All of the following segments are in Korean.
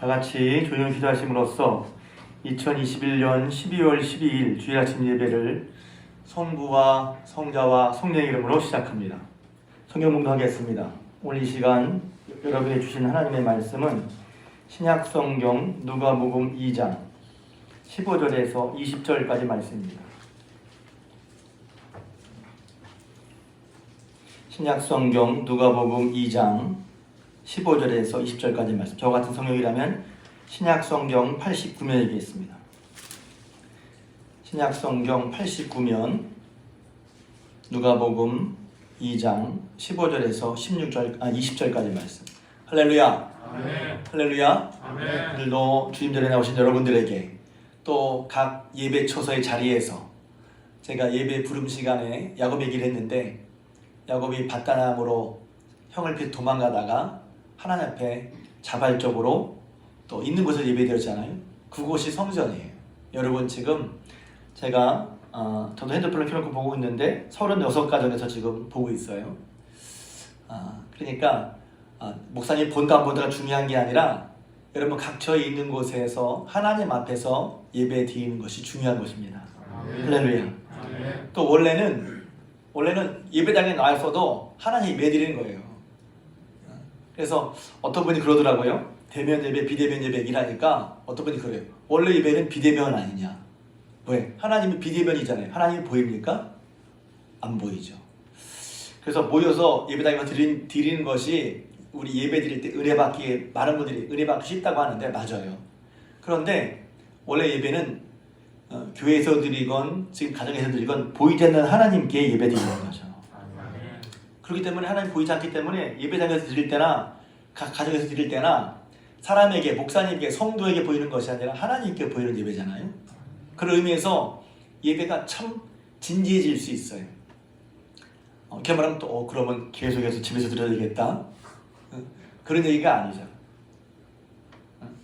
다 같이 조용히 기도하심으로써 2021년 12월 12일 주일 아침 예배를 성부와 성자와 성령의 이름으로 시작합니다. 성경 공부하겠습니다. 오늘 이 시간 여러분이 주신 하나님의 말씀은 신약성경 누가복음 2장 15절에서 20절까지 말씀입니다. 신약성경 누가복음 2장 15절에서 20절까지 말씀. 저 같은 성경이라면 신약성경 89면에 있습니다. 신약성경 89면 누가복음 2장 15절에서 20절까지 말씀. 할렐루야. 아멘. 할렐루야. 아멘. 오늘도 주임전에 나오신 여러분들에게 또 각 예배 처소의 자리에서 제가 예배 부름 시간에 야곱 얘기를 했는데, 야곱이 밧다람으로 형을 피해 도망가다가 하나님 앞에 자발적으로 또 있는 곳에 예배드렸잖아요. 그곳이 성전이에요. 여러분, 지금 제가 저도 핸드폰을 켜놓고 보고 있는데 36가정에서 지금 보고 있어요. 그러니까 목사님 본다 안 본다가 중요한 게 아니라 여러분 각처에 있는 곳에서 하나님 앞에서 예배 드리는 것이 중요한 것입니다. 할렐루야. 또 원래는 예배당에 나와서도 하나님 예배 드리는 거예요. 그래서 어떤 분이 그러더라고요. 대면 예배, 비대면 예배 얘기하니까 어떤 분이 그래요. 원래 예배는 비대면 아니냐. 왜? 하나님이 비대면이잖아요. 하나님이 보입니까? 안 보이죠. 그래서 모여서 예배당에 드리는 것이 우리 예배 드릴 때 은혜 받기에 많은 분들이 은혜 받기 쉽다고 하는데 맞아요. 그런데 원래 예배는 교회에서 드리건 지금 가정에서 드리건 보이지 않는 하나님께 예배 드리는 거죠. 그렇기 때문에 하나님 보이지 않기 때문에 예배당에서 드릴 때나 가정에서 드릴 때나 사람에게, 목사님에게, 성도에게 보이는 것이 아니라 하나님께 보이는 예배잖아요. 그런 의미에서 예배가 참 진지해질 수 있어요. 이렇게 말하면 또 그러면 계속해서 집에서 드려야 되겠다, 그런 얘기가 아니죠.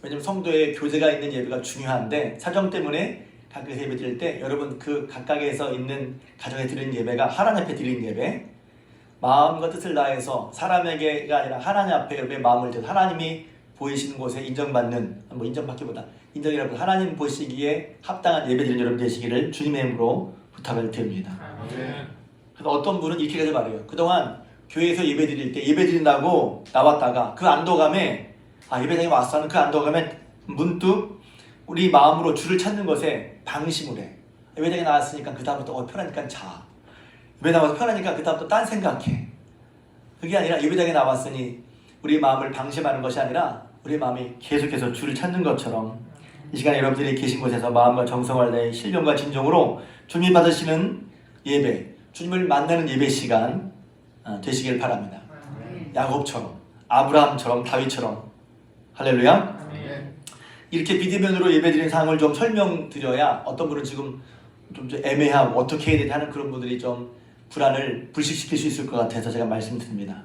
왜냐면 성도의 교제가 있는 예배가 중요한데 사정 때문에 각각에서 예배 드릴 때 여러분 그 각각에서 있는 가정에 드리는 예배가 하나님 앞에 드리는 예배, 마음과 뜻을 다해서 사람에게가 아니라 하나님 앞에 여러분의 마음을 드려 하나님이 보이시는 곳에 인정받는, 인정받기보다 인정이라고 하나님 보시기에 합당한 예배 드리는 여러분 되시기를 주님의 이름으로 부탁을 드립니다. 그래서 어떤 분은 이렇게 가지 말해요. 그동안 교회에서 예배 드릴 때 예배 드린다고 나왔다가 그 안도감에 예배당에 왔어 하는 그 안도감에 문득 우리 마음으로 주를 찾는 것에 방심을 해. 예배당에 나왔으니까 그 다음부터 편하니까 자. 예배 나와서 편하니까 그 다음부터 딴 생각해. 그게 아니라 예배당에 나왔으니 우리 마음을 방심하는 것이 아니라 우리 마음이 계속해서 주를 찾는 것처럼 이 시간에 여러분들이 계신 곳에서 마음과 정성을 다해 신령과 진정으로 주님 받으시는 예배, 주님을 만나는 예배 시간 되시길 바랍니다. 야곱처럼, 아브라함처럼, 다윗처럼. 할렐루야. 이렇게 비대면으로 예배드리는 상황을 좀 설명드려야 어떤 분은 지금 좀 애매하고 어떻게 해야 되나 하는 그런 분들이 좀 불안을 불식시킬 수 있을 것 같아서 제가 말씀드립니다.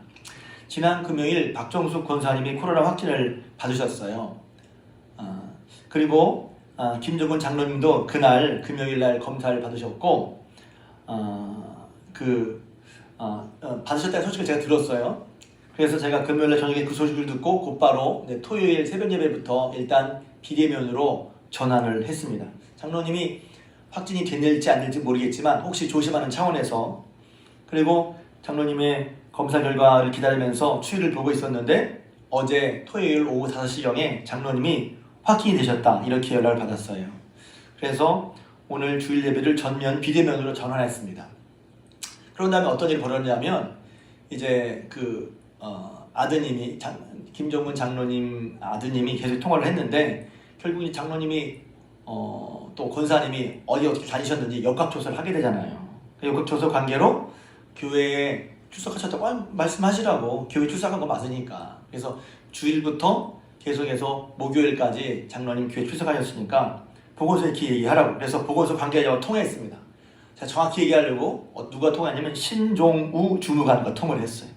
지난 금요일 박정숙 권사님이 코로나 확진을 받으셨어요. 그리고 김정은 장로님도 그날 금요일날 검사를 받으셨고 받으셨다는 소식을 제가 들었어요. 그래서 제가 금요일날 저녁에 그 소식을 듣고 곧바로 토요일 새벽 예배부터 일단 비대면으로 전환을 했습니다. 장로님이 확진이 됐는지 안 됐는지 모르겠지만 혹시 조심하는 차원에서, 그리고 장로님의 검사 결과를 기다리면서 추이를 보고 있었는데 어제 토요일 오후 5시경에 장로님이 확진이 되셨다 이렇게 연락을 받았어요. 그래서 오늘 주일 예배를 전면 비대면으로 전환했습니다. 그런 다음에 어떤 일이 벌어졌냐면 이제 아드님이 김정은 장로님 아드님이 계속 통화를 했는데 결국 이 장로님이 또 권사님이 어떻게 다니셨는지 역학조사를 하게 되잖아요. 역학조사 관계로 교회에 출석하셨다고 말씀하시라고, 교회 출석한 거 맞으니까. 그래서 주일부터 계속해서 목요일까지 장로님 교회 출석하셨으니까 보건소에 이렇게 얘기하라고. 그래서 보건소 관계자와 통화했습니다. 제가 정확히 얘기하려고 누가 통화했냐면 신종우 주무관과 통화를 했어요.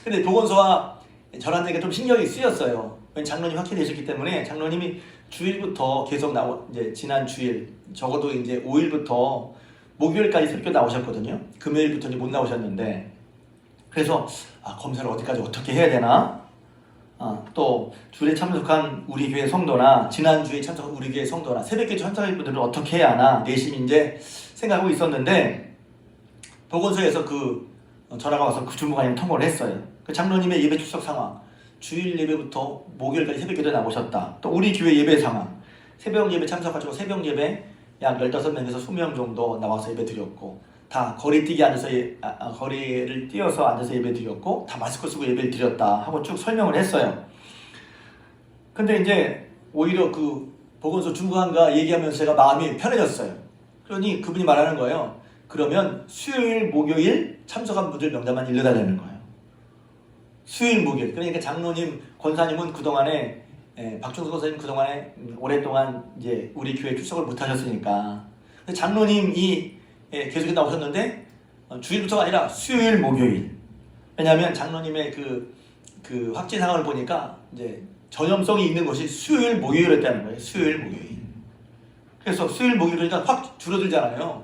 근데 보건소와 전환되니까 좀 신경이 쓰였어요. 왜냐면 장로님 확진되셨기 때문에 장로님이 주일부터 계속 이제 지난 주일 적어도 이제 5일부터 목요일까지 새벽 나오셨거든요. 금요일부터 이제 못 나오셨는데, 그래서 검사를 어디까지 어떻게 해야 되나 또 주일에 참석한 우리 교회 성도나 지난주에 참석한 우리 교회 성도나 새벽기도 참석한 분들은 어떻게 해야 하나 내심 이제 생각하고 있었는데 보건소에서 전화가 와서 그 주무관님 통보를 했어요. 그 장로님의 예배 출석 상황, 주일 예배부터 목요일까지 새벽기도 나오셨다. 또 우리 교회 예배 상황, 새벽 예배 참석하시고 새벽 예배 약 15명에서 20명 정도 나와서 예배 드렸고, 다 거리뛰기 앉아서 거리를 뛰어서 앉아서 예배 드렸고, 다 마스크 쓰고 예배를 드렸다 하고 쭉 설명을 했어요. 근데 이제 오히려 그 보건소 중무관과 얘기하면서 제가 마음이 편해졌어요. 그러니 그분이 말하는 거예요. 그러면 수요일, 목요일 참석한 분들 명단만 일러달라는 거예요. 수요일, 목요일. 그러니까 장로님, 권사님은 그동안에 박종수 권사님 그동안에 오랫동안 이제 우리 교회 출석을 못 하셨으니까 장로님이 계속 나오셨는데 주일부터가 아니라 수요일, 목요일. 왜냐하면 장로님의 그 확진 상황을 보니까 이제 전염성이 있는 것이 수요일, 목요일이었다는 거예요. 수요일, 목요일. 그래서 수요일, 목요일 그러니까 확 줄어들잖아요.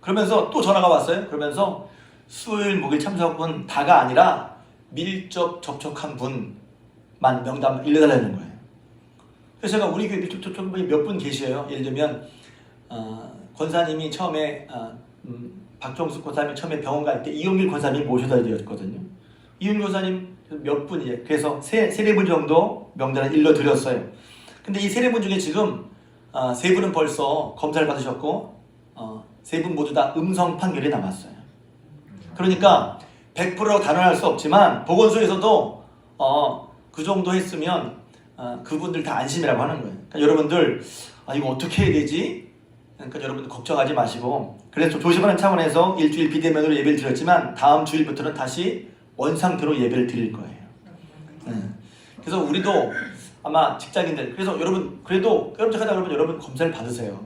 그러면서 또 전화가 왔어요. 그러면서 수요일, 목요일 참석분 다가 아니라 밀접 접촉한 분만 명단 일러달라는 거예요. 그래서 제가 우리 교회 밀접 접촉분이 몇 분 계셔요. 예를 들면 권사님이 처음에 박종숙 권사님이 처음에 병원 갈 때 이용길 권사님 모셔다 드렸거든요. 이용길 권사님 몇 분이에요. 그래서 세네 분 정도 명단을 일러드렸어요. 근데 이 세네 분 중에 지금 세 분은 벌써 검사를 받으셨고 세 분 모두 다 음성 판결이 나왔어요. 그러니까 100%라고 단언할 수 없지만 보건소에서도 그 정도 했으면 그분들 다 안심이라고 하는 거예요. 그러니까 여러분들 이거 어떻게 해야 되지? 그러니까 여러분들 걱정하지 마시고, 그래서 조심하는 차원에서 일주일 비대면으로 예배를 드렸지만 다음 주일부터는 다시 원상태로 예배를 드릴 거예요. 그래서 우리도 아마 직장인들, 그래서 여러분 그래도 깜짝하다 그러면 여러분 검사를 받으세요.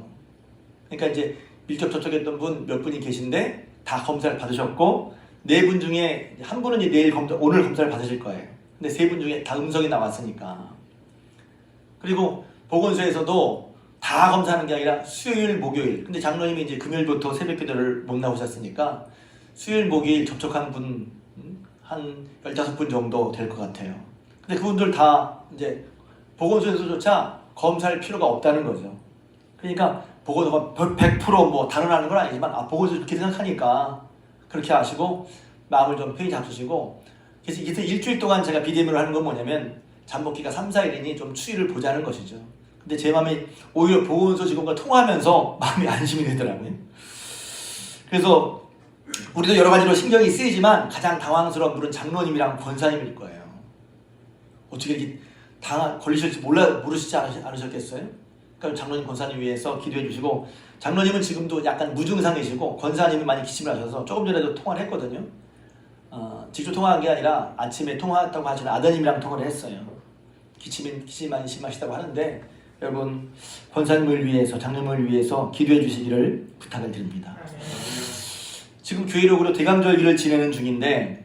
그러니까 이제 밀접 접촉했던 분 몇 분이 계신데 다 검사를 받으셨고, 네 분 중에 한 분은 이제 오늘 검사를 받으실 거예요. 근데 세 분 중에 다 음성이 나왔으니까. 그리고 보건소에서도 다 검사하는 게 아니라 수요일, 목요일. 근데 장로님이 이제 금요일부터 새벽 기도를 못 나오셨으니까 수요일, 목요일 접촉한 분 한 15분 정도 될 것 같아요. 근데 그분들 다 이제 보건소에서조차 검사할 필요가 없다는 거죠. 그러니까 보건소가 100% 단언하는 건 아니지만 보건소 그렇게 생각하니까 그렇게 하시고 마음을 좀 편히 잡수시고, 그래서 일주일 동안 제가 비대면을 하는 건 뭐냐면 잠복기가 3, 4일이니 좀 추이를 보자는 것이죠. 근데 제 마음이 오히려 보건소 직원과 통화하면서 마음이 안심이 되더라고요. 그래서 우리도 여러 가지로 신경이 쓰이지만 가장 당황스러운 분은 장로님이랑 권사님일 거예요. 어떻게 이렇게 걸리실지 모르시지 않으셨겠어요? 그러니까 장로님, 권사님 위해서 기도해 주시고, 장로님은 지금도 약간 무증상이시고 권사님이 많이 기침을 하셔서 조금 전에도 통화를 했거든요. 직접 통화한 게 아니라 아침에 통화했다고 하시는 아드님이랑 통화를 했어요. 기침이 많이 심하시다고 하는데 여러분 권사님을 위해서, 장로님을 위해서 기도해 주시기를 부탁을 드립니다. 지금 교회력으로 대강절기를 지내는 중인데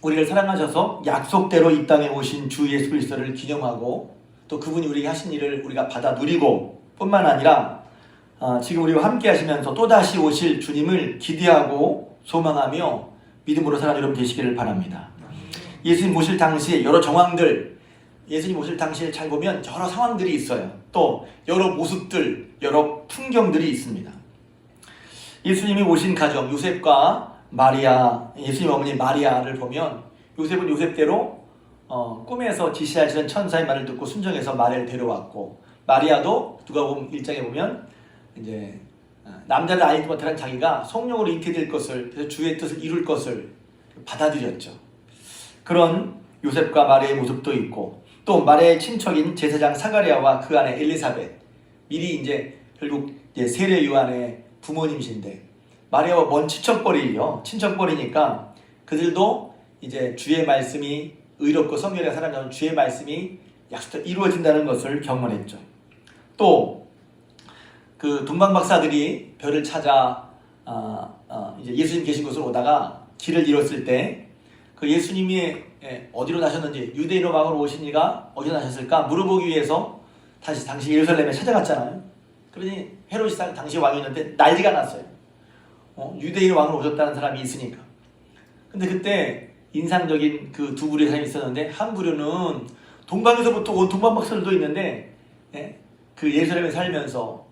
우리를 사랑하셔서 약속대로 이 땅에 오신 주 예수 그리스도를 기념하고 또 그분이 우리에게 하신 일을 우리가 받아 누리고 뿐만 아니라 지금 우리와 함께 하시면서 또다시 오실 주님을 기대하고 소망하며 믿음으로 살아가는 여러분 되시기를 바랍니다. 예수님 오실 당시에 여러 정황들, 예수님 오실 당시에 잘 보면 여러 상황들이 있어요. 또 여러 모습들, 여러 풍경들이 있습니다. 예수님이 오신 가정, 요셉과 마리아, 예수님 어머니 마리아를 보면 요셉은 요셉대로 꿈에서 지시하시는 천사의 말을 듣고 순종해서 마리아를 데려왔고, 마리아도 누가복음 1장에 보면 이제 남자를 알지 못하는 자기가 성령으로 잉태될 것을, 그래서 주의 뜻을 이룰 것을 받아들였죠. 그런 요셉과 마리아의 모습도 있고, 또 마리아의 친척인 제사장 사가랴와 그 아내 엘리사벳, 미리 이제 결국 이제 세례 요한의 부모님이신데 마리아와 먼 친척벌이니까 그들도 이제 주의 말씀이 의롭고 성결하게 살아가는 주의 말씀이 약속대로 이루어진다는 것을 경험했죠. 또 그 동방박사들이 별을 찾아 이제 예수님 계신 곳으로 오다가 길을 잃었을 때 그 예수님이 어디로 나셨는지, 유대인으로 왕으로 오신 이가 어디로 나셨을까 물어보기 위해서 당시 예루살렘에 찾아갔잖아요. 그러니 헤롯이 당시 왕이었는데 난리가 났어요. 유대인 왕으로 오셨다는 사람이 있으니까. 근데 그때 인상적인 그 두 부류의 사람이 있었는데, 한 부류는 동방에서부터 온 동방박사들도 있는데, 예? 그 예루살렘에 살면서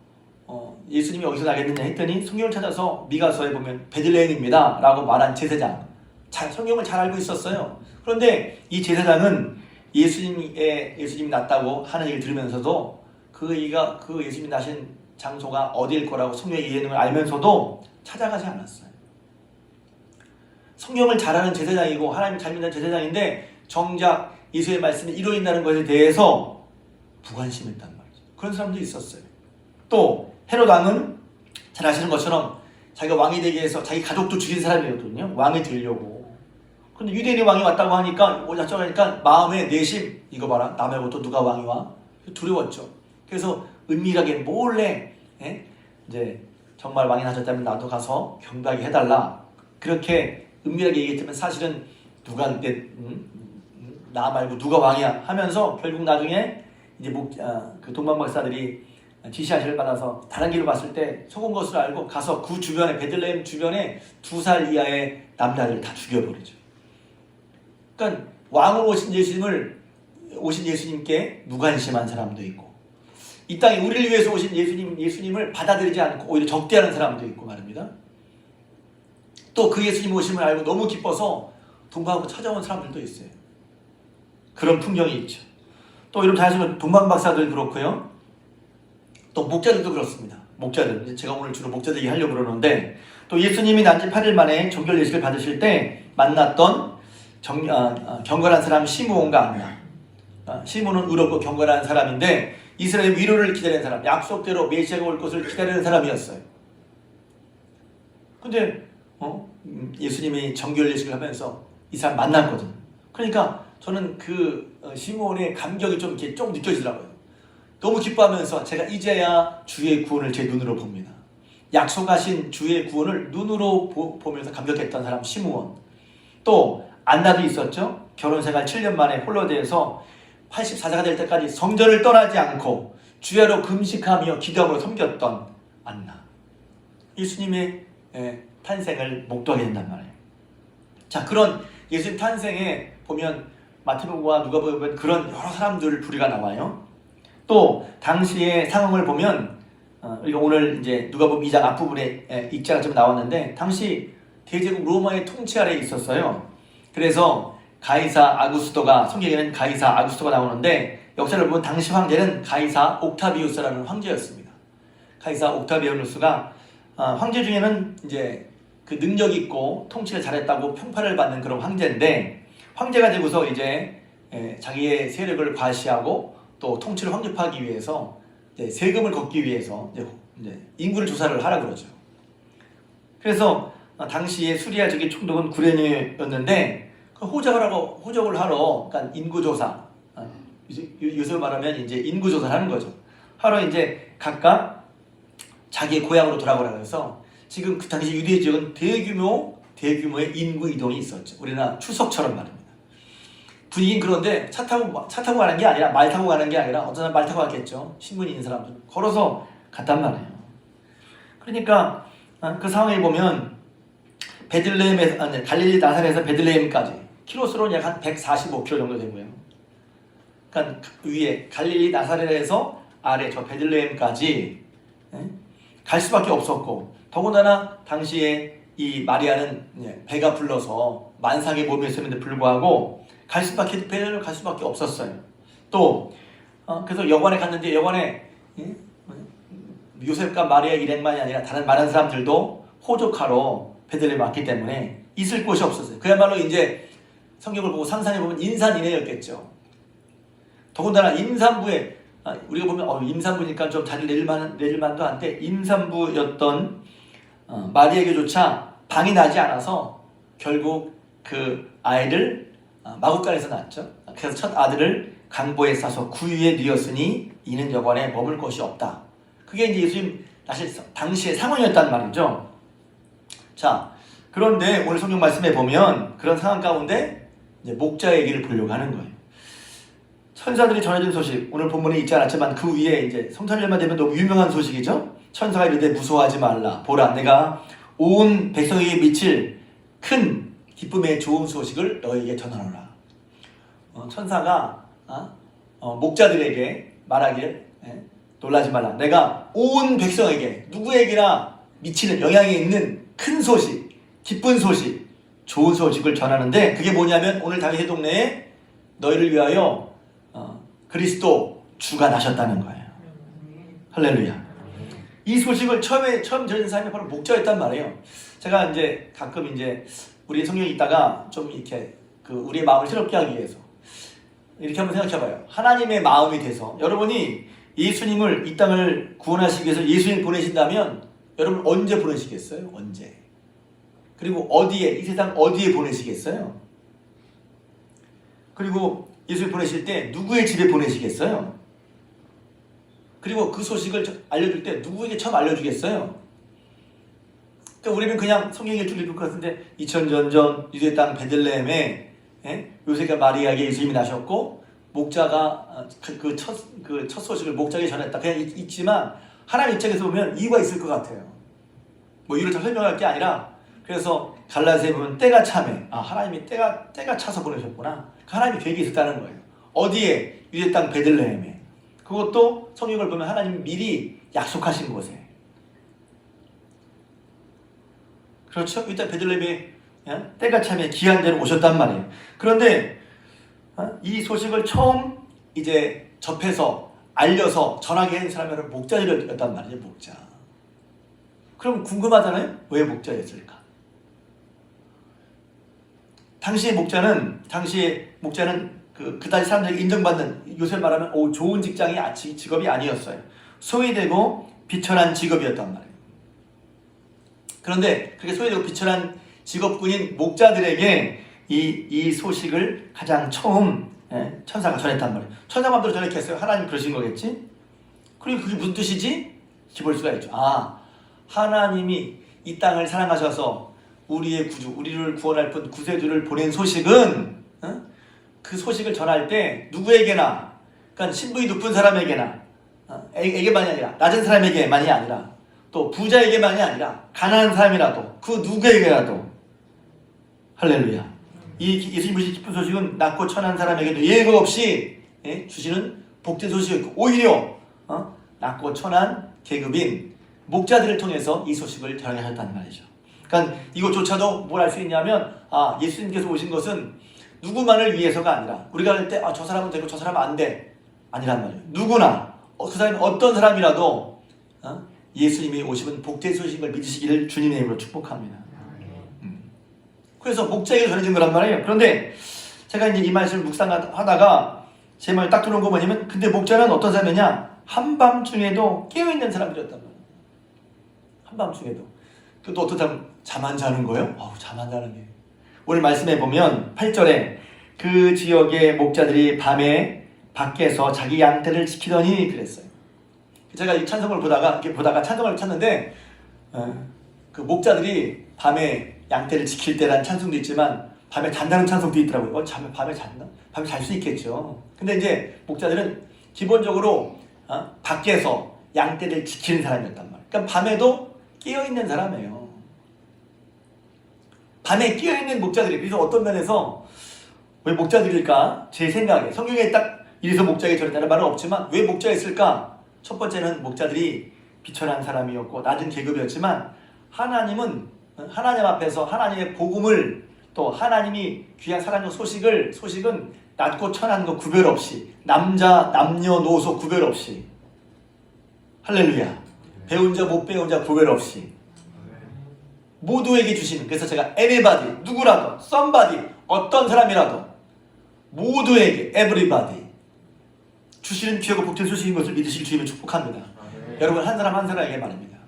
예수님이 어디서 나겠느냐 했더니 성경을 찾아서 미가서에 보면 베들레헴입니다 라고 말한 제사장, 성경을 잘 알고 있었어요. 그런데 이 제사장은 예수님이 났다고 하는 얘기를 들으면서도 그 예수님이 나신 장소가 어디일 거라고 성경에 얘기하는 걸 알면서도 찾아가지 않았어요. 성경을 잘 아는 제사장이고 하나님 잘 믿는 제사장인데 정작 예수의 말씀이 이루어진다는 것에 대해서 무관심했단 말이죠. 그런 사람도 있었어요. 또 헤롯 왕은 잘 아시는 것처럼 자기가 왕이 되기 위해서 자기 가족도 죽인 사람이거든요. 왕이 되려고. 근데 유대인이 왕이 왔다고 하니까 마음에 내심, 이거 봐라, 남의 것도 누가 왕이 와? 두려웠죠. 그래서 은밀하게 몰래 이제 정말 왕이 나셨다면 나도 가서 경배하게 해달라, 그렇게 은밀하게 얘기했지만 사실은 나 말고 누가 왕이야 하면서 결국 나중에 이제 그 동방박사들이 지시하시를 받아서 다른 길로 갔을 때 속은 것을 알고 가서 그 주변에, 베들레헴 주변에 2살 이하의 남자를 다 죽여버리죠. 그러니까 왕으로 오신 예수님께 무관심한 사람도 있고, 이 땅에 우리를 위해서 오신 예수님을 받아들이지 않고 오히려 적대하는 사람도 있고 말입니다. 또 그 예수님 오심을 알고 너무 기뻐서 동방하고 찾아온 사람들도 있어요. 그런 풍경이 있죠. 또 이런 다양한 동방박사들 그렇고요. 또 목자들도 그렇습니다. 목자들, 제가 오늘 주로 목자들 얘기하려고 그러는데, 또 예수님이 난 지 8일 만에 정결 예식을 받으실 때 만났던 경건한 사람 시므온과 안나. 시므온은 의롭고 경건한 사람인데 이스라엘 위로를 기다리는 사람, 약속대로 메시아가 올 것을 기다리는 사람이었어요. 근데 예수님이 정결 예식을 하면서 이 사람 만났거든. 그러니까 저는 그 시므온의 감격이 좀 이렇게 쭉 느껴지더라고요. 너무 기뻐하면서 제가 이제야 주의 구원을 제 눈으로 봅니다. 약속하신 주의 구원을 눈으로 보면서 감격했던 사람 시므온. 또 안나도 있었죠. 결혼생활 7년 만에 홀로되어서 84세가 될 때까지 성전을 떠나지 않고 주야로 금식하며 기도함으로 섬겼던 안나. 예수님의 탄생을 목도하게 된단 말이에요. 자, 그런 예수님 탄생에 보면 마태복음과 누가복음에 보면 그런 여러 사람들 부류가 나와요. 또 당시의 상황을 보면 우리가 오늘 이제 누가복음 2장 앞부분에 읽자가 좀 나왔는데, 당시 대제국 로마의 통치 아래에 있었어요. 그래서 가이사 아구스토가, 성경에는 가이사 아구스토가 나오는데 역사를 보면 당시 황제는 가이사 옥타비우스라는 황제였습니다. 가이사 옥타비우스가 황제 중에는 이제 그 능력 있고 통치를 잘했다고 평판을 받는 그런 황제인데, 황제가 되고서 이제 자기의 세력을 과시하고 또 통치를 확립하기 위해서 세금을 걷기 위해서 이제 인구를 조사를 하라 그러죠. 그래서 당시에 수리아 적의 총독은 구레네였는데 호적을 하러, 그러니까 인구조사, 요새 말하면 이제 인구조사를 하는 거죠. 하러 이제 각각 자기의 고향으로 돌아오라 그래서, 지금 그 당시 유대 지역은 대규모의 인구 이동이 있었죠. 우리나라 추석처럼 말입니다. 분위기는 그런데 차 타고 가는 게 아니라, 말 타고 가는 게 아니라, 어떤 사람 말 타고 갔겠죠. 신분이 있는 사람들 걸어서 갔단 말이에요. 그러니까 그 상황에 보면 갈릴리 나사렛에서 베들레헴까지 키로수로는 약 한 145km 정도 되고요. 그러니까 위에 갈릴리 나사렛에서 아래 저 베들레헴까지 갈 수밖에 없었고, 더군다나 당시에 이 마리아는 배가 불러서 만삭의 몸이 있었는데 불구하고 배를 갈 수밖에 없었어요. 또 그래서 여관에 갔는데, 여관에 요셉과 마리아 일행만이 아니라 다른 많은 사람들도 호적하러 베들레헴에 왔기 때문에 있을 곳이 없었어요. 그야말로 이제 성경을 보고 상상해 보면 인산인해였겠죠. 더군다나 임산부에, 우리가 보면 임산부니까 좀 자리를 내릴 만도 한데, 임산부였던 마리아에게조차 방이 나지 않아서 결국 그 아이를 마구간에서 낳았죠. 그래서 첫 아들을 강보에 싸서 구유에 뉘었으니 이는 여관에 머물 곳이 없다. 그게 이제 예수님 당시의 상황이었단 말이죠. 자, 그런데 오늘 성경 말씀에 보면 그런 상황 가운데 이제 목자 얘기를 보려고 하는 거예요. 천사들이 전해준 소식, 오늘 본문에 있지 않았지만 그 위에 이제 성탄절만 되면 너무 유명한 소식이죠. 천사가 이르되 무서워하지 말라. 보라, 내가 온 백성에게 미칠 큰 기쁨의 좋은 소식을 너에게 전하노라. 천사가 목자들에게 말하기를 놀라지 말라. 내가 온 백성에게 누구에게나 미치는 영향이 있는 큰 소식, 기쁜 소식, 좋은 소식을 전하는데 그게 뭐냐면 오늘 다윗의 동네에 너희를 위하여 그리스도 주가 나셨다는 거예요. 할렐루야. 이 소식을 처음 전한 사람이 바로 목자였단 말이에요. 제가 이제 가끔 이제 우리 성경에 있다가 좀 이렇게 우리의 마음을 새롭게 하기 위해서 이렇게 한번 생각해봐요. 하나님의 마음이 돼서 여러분이 예수님을 이 땅을 구원하시기 위해서 예수님 보내신다면 여러분 언제 보내시겠어요? 언제? 그리고 어디에, 이 세상 어디에 보내시겠어요? 그리고 예수님 보내실 때 누구의 집에 보내시겠어요? 그리고 그 소식을 알려줄 때 누구에게 처음 알려주겠어요? 그러니까 우리는 그냥 성경 일주일 읽을 것 같은데 2000년 전 유대 땅 베들레헴에 요셉과 마리아에게 예수님이 나셨고 목자가 그 첫 소식을 목자에게 전했다. 그냥 있지만 하나님 입장에서 보면 이유가 있을 것 같아요. 뭐 이유를 다 설명할 게 아니라 그래서 갈라디아서에 보면 때가 차매 하나님이 때가 차서 보내셨구나. 하나님이 계획이 있었다는 거예요. 어디에? 유대 땅 베들레헴에. 그것도 성경을 보면 하나님이 미리 약속하신 곳에. 그렇죠? 일단 베들레헴에 때가 차매 기한 대로 오셨단 말이에요. 그런데 이 소식을 처음 이제 접해서 알려서 전하게 한 사람이 목자였단 말이에요. 목자. 그럼 궁금하잖아요? 왜 목자였을까? 당시의 목자는 그다지 사람들에게 인정받는 요새 말하면 좋은 직업이 아니었어요. 소외되고 비천한 직업이었단 말이에요. 그런데 그렇게 소외되고 비천한 직업군인 목자들에게 이 소식을 가장 처음 천사가 전했단 말이에요. 천사 마음대로 전했겠어요? 하나님 그러신 거겠지? 그리고 그게 무슨 뜻이지? 기볼 수가 있죠. 하나님이 이 땅을 사랑하셔서 우리의 구주, 우리를 구원할 분 구세주를 보낸 소식은 그 소식을 전할 때 누구에게나, 그러니까 신분이 높은 사람에게나 에게만이 아니라 낮은 사람에게만이 아니라 또 부자에게만이 아니라 가난한 사람이라도 그 누구에게라도 할렐루야. 이 예수님 보신 기쁜 소식은 낮고 천한 사람에게도 예고 없이 주시는 복된 소식이었고 오히려 낮고 천한 계급인 목자들을 통해서 이 소식을 전하셨다는 말이죠. 그러니까 이것조차도 뭘 알 수 있냐면 예수님께서 오신 것은 누구만을 위해서가 아니라 우리가 할 때 저 사람은 되고 저 사람은 안 돼 아니란 말이에요. 누구나 그 사람이 어떤 사람이라도 예수님이 오시면 복된 소식을 믿으시기를 주님의 이름으로 축복합니다. 그래서 목자에게 전해진 거란 말이에요. 그런데 제가 이제 이 말씀을 묵상하다가 제 말이 딱 들어온 거 뭐냐면 근데 목자는 어떤 사람이냐? 한밤중에도 깨어있는 사람이었단 말이에요. 한밤중에도. 또 어떤 사람 잠 안 자는 거예요? 잠 안 자는 게. 오늘 말씀해 보면 8절에 그 지역의 목자들이 밤에 밖에서 자기 양떼를 지키더니 그랬어요. 제가 이 찬송을 보다가 찬송을 찾는데 그 목자들이 밤에 양떼를 지킬 때라는 찬송도 있지만 밤에 잔다는 찬송도 있더라고요. 밤에 잤나? 밤에 잘 수 있겠죠. 근데 이제 목자들은 기본적으로 밖에서 양떼를 지키는 사람이었단 말이에요. 그러니까 밤에도 깨어있는 사람이에요. 밤에 깨어있는 목자들이. 그래서 어떤 면에서 왜 목자들일까? 제 생각에 성경에 딱 이래서 목자에게 전했다는 말은 없지만 왜 목자였을까? 첫 번째는 목자들이 비천한 사람이었고 낮은 계급이었지만 하나님은 하나님 앞에서 하나님의 복음을 또 하나님이 귀한 사랑의 소식은 낮고 천한 거 구별 없이 남녀노소 구별 없이 할렐루야 배운 자 못 배운 자 구별 없이 모두에게 주시는 그래서 제가 everybody 누구라도 somebody 어떤 사람이라도 모두에게 everybody 주시는 귀하고 복된 소식인 것을 믿으실 주님을 축복합니다. 여러분 한 사람 한 사람에게 말입니다.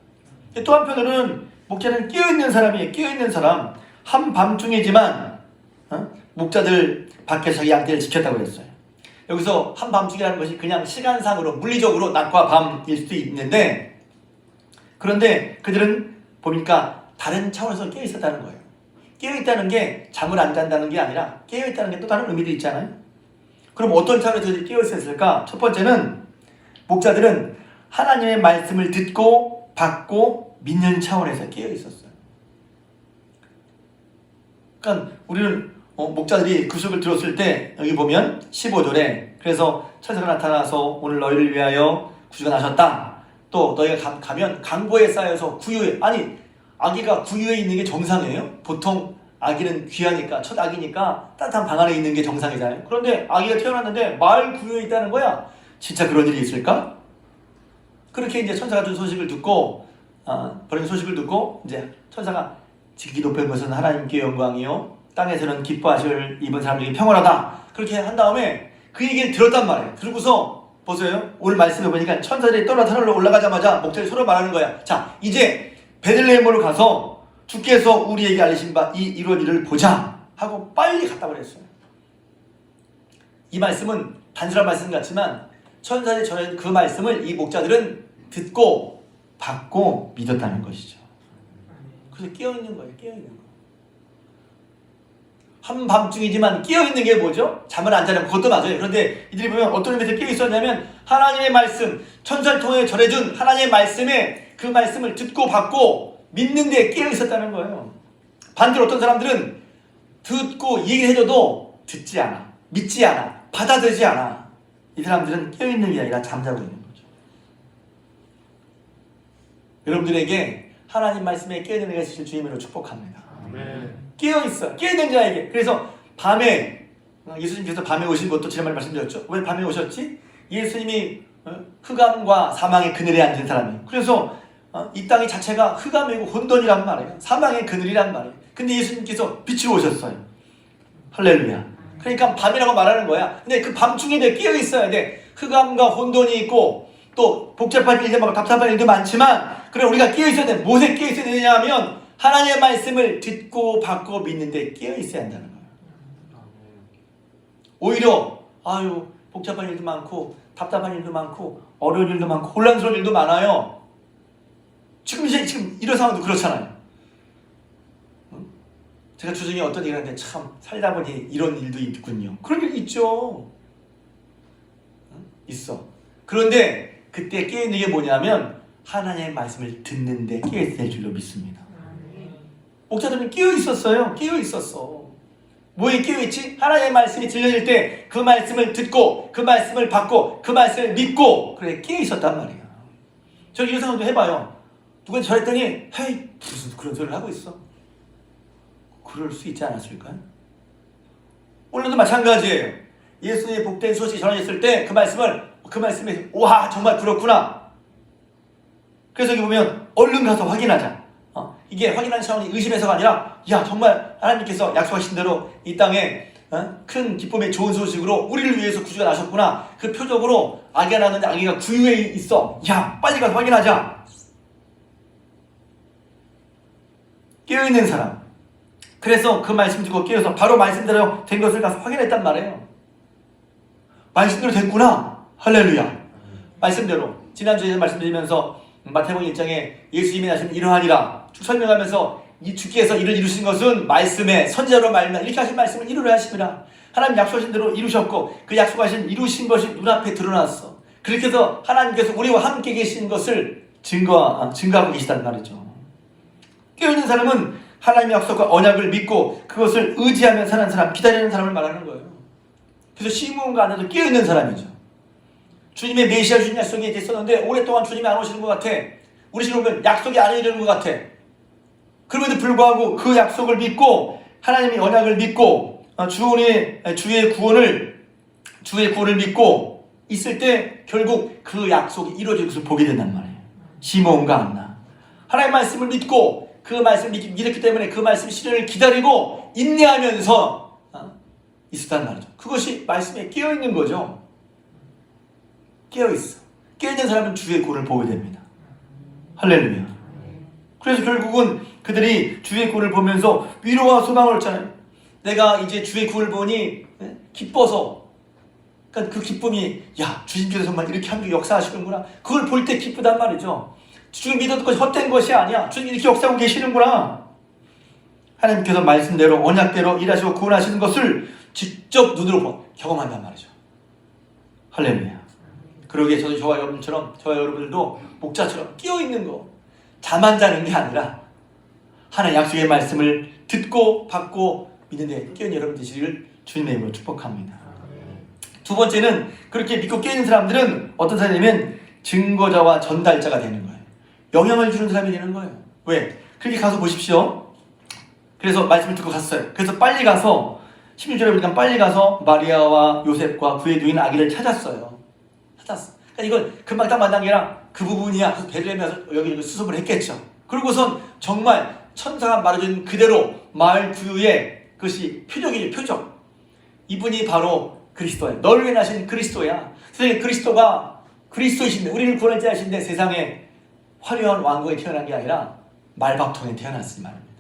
또 한편으로는 목자는 깨어있는 사람이에요. 깨어있는 사람 한밤중이지만 목자들 밖에서 양떼를 지켰다고 했어요. 여기서 한밤중이라는 것이 그냥 시간상으로 물리적으로 낮과 밤일 수도 있는데 그런데 그들은 보니까 다른 차원에서 깨어있었다는 거예요. 깨어있다는 게 잠을 안 잔다는 게 아니라 깨어있다는 게 또 다른 의미도 있잖아요. 그럼 어떤 차원에서 깨어있었을까? 첫 번째는 목자들은 하나님의 말씀을 듣고 받고 믿는 차원에서 깨어있었어요. 그러니까 우리는 목자들이 그 소식을 들었을 때 여기 보면 15절에 그래서 천사가 나타나서 오늘 너희를 위하여 구주가 나셨다. 또 너희가 가면 강보에 쌓여서 구유에, 아니 아기가 구유에 있는 게 정상이에요? 보통 아기는 귀하니까, 첫 아기니까 따뜻한 방 안에 있는 게 정상이잖아요. 그런데 아기가 태어났는데 마을 구유에 있다는 거야. 진짜 그런 일이 있을까? 그렇게 이제 천사가 준 소식을 듣고 그런 소식을 듣고 이제 천사가 지극히 높은 것은 하나님께 영광이요 땅에서는 기뻐하실 입은 사람들에게 평안하다. 그렇게 한 다음에 그 얘기를 들었단 말이에요. 그러고서 보세요. 오늘 말씀해 보니까 천사들이 떠나서 하늘로 올라가자마자 목자들이 서로 말하는 거야. 자, 이제 베들레헴으로 가서 주께서 우리에게 알리신 바 이 이루어진 일을 보자 하고 빨리 갔다 그랬어요. 이 말씀은 단순한 말씀 같지만 천사들이 전한 그 말씀을 이 목자들은 듣고 받고 믿었다는 것이죠. 그래서 깨어있는 거예요. 깨어있는 거. 한밤중이지만 깨어있는 게 뭐죠? 잠을 안 자는 그것도 맞아요. 그런데 이들이 보면 어떤 의미에서 깨어있었냐면 하나님의 말씀, 천사를 통해 전해준 하나님의 말씀에 그 말씀을 듣고 받고 믿는 데 깨어있었다는 거예요. 반대로 어떤 사람들은 듣고 얘기를 해줘도 듣지 않아, 믿지 않아, 받아들이지 않아. 이 사람들은 깨어있는 게 아니라 잠자고 있는 거죠. 여러분들에게 하나님 말씀에 깨어있는 것을 주님으로 축복합니다. 아멘. 깨어있어. 깨어있는 자에게. 그래서 밤에 예수님께서 밤에 오신 것도 지난번에 말씀드렸죠. 왜 밤에 오셨지? 예수님이 흑암과 사망의 그늘에 앉은 사람이에요. 그래서 이 땅이 자체가 흑암이고 혼돈이란 말이에요. 사망의 그늘이란 말이에요. 근데 예수님께서 빛으로 오셨어요. 할렐루야. 그러니까 밤이라고 말하는 거야. 근데 그 밤중에 깨어 있어야 돼. 흑암과 혼돈이 있고 또 복잡한 일도 많고 답답한 일도 많지만 그래 우리가 깨어 있어야 돼. 무엇에 깨어 있어야 되냐 하면 하나님의 말씀을 듣고 받고 믿는데 깨어 있어야 한다는 거예요. 오히려 복잡한 일도 많고 답답한 일도 많고 어려운 일도 많고 혼란스러운 일도 많아요. 지금 이런 상황도 그렇잖아요. 제가 주중에 어떤 얘기를 하는데 참 살다 보니 이런 일도 있군요. 그런 일 있죠. 있어. 그런데 그때 깨어있는 게 뭐냐면 하나님의 말씀을 듣는데 깨어있을 줄로 믿습니다. 목자들은 깨어있었어요. 깨어있었어. 뭐에 깨어있지? 하나님의 말씀이 들려질 때 그 말씀을 듣고 그 말씀을 받고 그 말씀을 믿고 그래 깨어있었단 말이에요. 저 이런 상황도 해봐요. 누가 저랬더니 헤이 무슨 그런 소리를 하고 있어. 그럴 수 있지 않았을까요? 오늘도 마찬가지예요. 예수님의 복된 소식이 전해졌을 때 그 말씀에 와 정말 그렇구나. 그래서 여기 보면 얼른 가서 확인하자. 이게 확인하는 차원이 의심해서가 아니라 야 정말 하나님께서 약속하신 대로 이 땅에 큰 기쁨의 좋은 소식으로 우리를 위해서 구주가 나셨구나. 그 표적으로 아기가 낳았는데 아기가 구유에 있어. 야 빨리 가서 확인하자. 깨어있는 사람. 그래서 그 말씀 듣고 깨어서 바로 말씀대로 된 것을 가서 확인했단 말이에요. 말씀대로 됐구나. 할렐루야. 말씀대로. 지난주에 말씀드리면서 마태복음 1장에 예수님이 하신 이러하니라 쭉 설명하면서 이 주께서 이를 이루신 것은 말씀에 선지자로 말미암아 이렇게 하신 말씀을 이루려 하심이라. 하나님 약속하신 대로 이루셨고 그 약속하신 이루신 것이 눈앞에 드러났어. 그렇게 해서 하나님께서 우리와 함께 계신 것을 증거하고 계시단 말이죠. 깨어있는 사람은 하나님의 약속과 언약을 믿고 그것을 의지하며 사는 사람, 기다리는 사람을 말하는 거예요. 그래서 시므온과 안에도 깨어있는 사람이죠. 주님의 메시아 주신 약속이 있었는데 오랫동안 주님이 안 오시는 것 같아. 우리 식으로 보면 약속이 안 이루는 것 같아. 그럼에도 불구하고 그 약속을 믿고 하나님의 언약을 믿고 주의 구원을 믿고 있을 때 결국 그 약속이 이루어질 것을 보게 된단 말이에요. 시므온과 안나. 하나님의 말씀을 믿고 그 말씀을 믿었기 때문에 그 말씀 실현을 기다리고 인내하면서 있었단 말이죠. 그것이 말씀에 깨어있는 거죠. 깨어있어. 깨어있는 사람은 주의 구원을 보게 됩니다. 할렐루야. 그래서 결국은 그들이 주의 구원을 보면서 위로와 소망을 얻잖아요. 내가 이제 주의 구원을 보니 기뻐서 그러니까 그 기쁨이 야 주님께서 정말 이렇게 함께 역사하시는구나. 그걸 볼 때 기쁘단 말이죠. 주님 믿었던 것이 헛된 것이 아니야. 주님 이렇게 역사하고 계시는구나. 하나님께서 말씀대로 언약대로 일하시고 구원하시는 것을 직접 눈으로 경험한단 말이죠. 할렐루야. 그러기에 저와 여러분들도 목자처럼 끼어있는 거, 잠 안 자는 게 아니라 하나님 약속의 말씀을 듣고 받고 믿는데 깨어있는 여러분 되시기를 주님의 이름으로 축복합니다. 두 번째는 그렇게 믿고 깨어있는 사람들은 어떤 사람이냐면 증거자와 전달자가 되는 거예요. 영향을 주는 사람이 되는 거예요. 왜? 그렇게 가서 보십시오. 그래서 말씀을 듣고 갔어요. 그래서 빨리 가서 16절에 보니까 빨리 가서 마리아와 요셉과 그의 누인 아기를 찾았어요. 찾았어. 그러니까 이건 금방 딱 만난 게 아니라 그 부분이야. 그래서 베들레헴에 가서 여기 수습을 했겠죠. 그리고선 정말 천사가 말해준 그대로 마을 구유에 그것이 표적이에요. 표적. 이분이 바로 그리스도예요. 너를 위해 나신 그리스도야. 세상에 그리스도가 그리스도이신데 우리를 구원할 자이신데 세상에 화려한 왕국에 태어난 게 아니라 말밥통에 태어났으니 말입니다.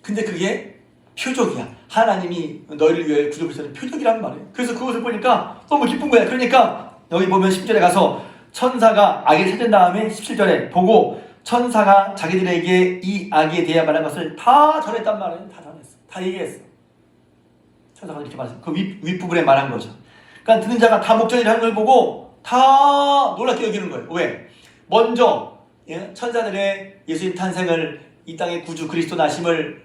근데 그게 표적이야. 하나님이 너희를 위해 구속하시는 표적이란 말이에요. 그래서 그것을 보니까 너무 기쁜 거야. 그러니까 여기 보면 10절에 가서 천사가 아기를 찾은 다음에 17절에 보고 천사가 자기들에게 이 아기에 대해 말한 것을 다 전했단 말이에요. 다 전했어. 다 얘기했어. 천사가 이렇게 말했어. 그 윗부분에 말한 거죠. 그러니까 듣는 자가 다 목전이를 하는 걸 보고 다 놀랍게 여기는 거예요. 왜? 먼저 천사들의 예수님 탄생을 이 땅의 구주 그리스도 나심을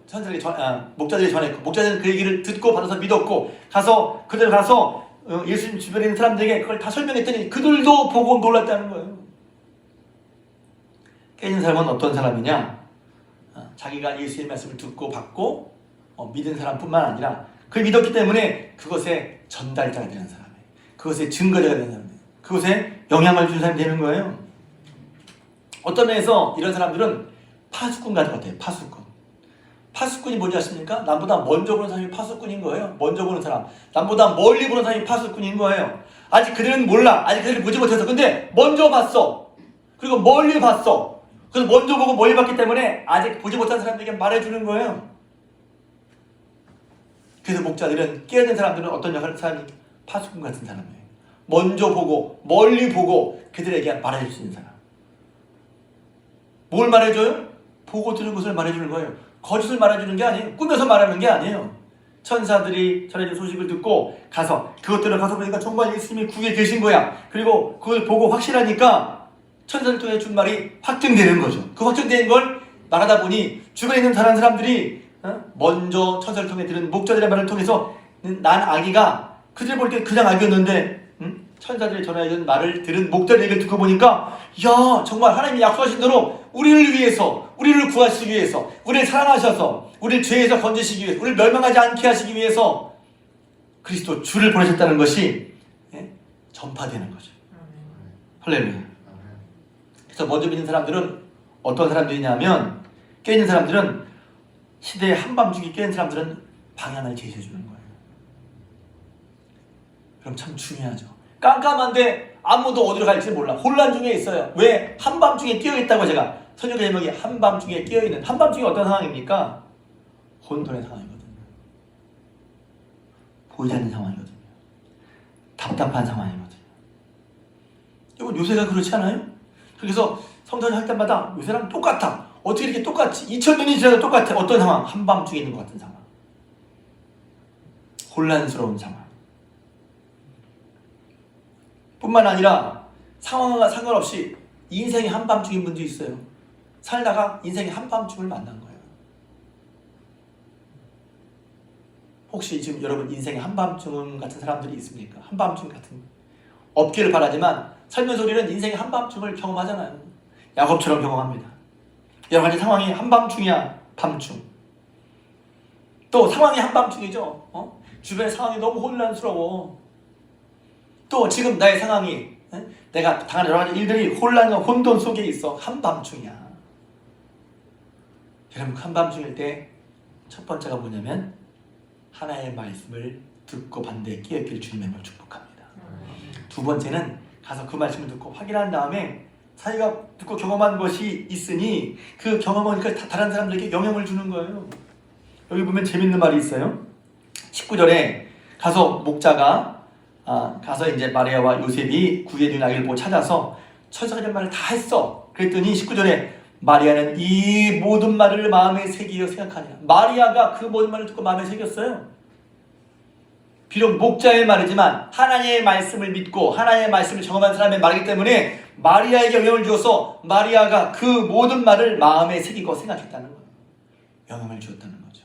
천사들이 목자들이 전했고 목자들은 그 얘기를 듣고 받아서 믿었고 가서 그들 가서 예수님 주변에 있는 사람들에게 그걸 다 설명했더니 그들도 보고 놀랐다는 거예요. 깨진 사람은 어떤 사람이냐? 자기가 예수의 말씀을 듣고 받고 믿은 사람뿐만 아니라 그걸 믿었기 때문에 그것의 전달자가 되는 사람이에요. 그것의 증거자가 되는 사람이에요. 그것에 영향을 준 사람이 되는 거예요. 어떤 면에서 이런 사람들은 파수꾼 같은 것 같아요. 파수꾼. 파수꾼이 뭔지 아십니까? 남보다 먼저 보는 사람이 파수꾼인 거예요. 먼저 보는 사람. 남보다 멀리 보는 사람이 파수꾼인 거예요. 아직 그들은 몰라. 아직 그들을 보지 못해서. 근데 먼저 봤어. 그리고 멀리 봤어. 그래서 먼저 보고 멀리 봤기 때문에 아직 보지 못한 사람들에게 말해주는 거예요. 그래서 목자들은 깨어있는 사람들은 어떤 역할을 사람이 파수꾼 같은 사람이에요. 먼저 보고 멀리 보고 그들에게 말해줄 수 있는 사람. 뭘 말해줘요? 보고 들은 것을 말해주는 거예요. 거짓을 말해주는 게 아니에요. 꾸며서 말하는 게 아니에요. 천사들이 전해진 소식을 듣고 가서 그것들을 가서 보니까 정말 예수님이 구에 계신 거야. 그리고 그걸 보고 확실하니까 천사를 통해 준 말이 확증되는 거죠. 그 확증된 걸 말하다 보니 주변에 있는 다른 사람들이 먼저 천사를 통해 들은 목자들의 말을 통해서 난 아기가 그들 볼 때 그냥 아기였는데 천사들이 전해준 말을 들은 목자들 얘기를 듣고 보니까 야 정말 하나님이 약속하신 대로 우리를 위해서 우리를 구하시기 위해서 우리를 사랑하셔서 우리를 죄에서 건지시기 위해서 우리를 멸망하지 않게 하시기 위해서 그리스도 주를 보내셨다는 것이 전파되는 거죠. 할렐루야. 그래서 먼저 믿는 사람들은 어떤 사람들이냐면 깨어있는 사람들은 시대의 한밤중에 깨어있는 사람들은 방향을 제시해주는 거예요. 그럼 참 중요하죠. 깜깜한데 아무도 어디로 갈지 몰라. 혼란 중에 있어요. 왜? 한밤중에 깨어있다고 제가 선교 제목이 한밤중에 깨어있는. 한밤중에 어떤 상황입니까? 혼돈의 상황이거든요. 보이지 않는 상황이거든요. 답답한 상황이거든요. 이건 요새가 그렇지 않아요? 그래서 성전을 할 때마다 요새랑 똑같아. 어떻게 이렇게 똑같지? 2000년이 지나도 똑같아. 어떤 상황? 한밤중에 있는 것 같은 상황. 혼란스러운 상황. 뿐만 아니라 상황과 상관없이 인생이 한밤중인 분도 있어요. 살다가 인생이 한밤중을 만난 거예요. 혹시 지금 여러분 인생에 한밤중 같은 사람들이 있습니까? 한밤중 같은 없기를 바라지만 살면서 우리는 인생의 한밤중을 경험하잖아요. 야곱처럼 경험합니다. 여러 가지 상황이 한밤중이야. 밤중. 또 상황이 한밤중이죠. 주변의 상황이 너무 혼란스러워. 또 지금 나의 상황이 내가 당하는 여러 가지 일들이 혼란과 혼돈 속에 있어. 한밤중이야. 여러분 한밤중일 때 첫 번째가 뭐냐면 하나의 말씀을 듣고 반대에 깨어있기를 주님의 이름으로 축복합니다. 두 번째는 가서 그 말씀을 듣고 확인한 다음에 자기가 듣고 경험한 것이 있으니 그 경험은 다른 사람들에게 영향을 주는 거예요. 여기 보면 재밌는 말이 있어요. 19절에 가서 목자가 가서 이제 마리아와 요셉이 구에 둔 아기를 보고 찾아서 천사가 된 말을 다 했어. 그랬더니 19절에 마리아는 이 모든 말을 마음에 새기어 생각하니라. 마리아가 그 모든 말을 듣고 마음에 새겼어요. 비록 목자의 말이지만 하나님의 말씀을 믿고 하나님의 말씀을 경험한 사람의 말이기 때문에 마리아에게 영향을 주어서 마리아가 그 모든 말을 마음에 새기고 생각했다는 거예요. 영향을 주었다는 거죠.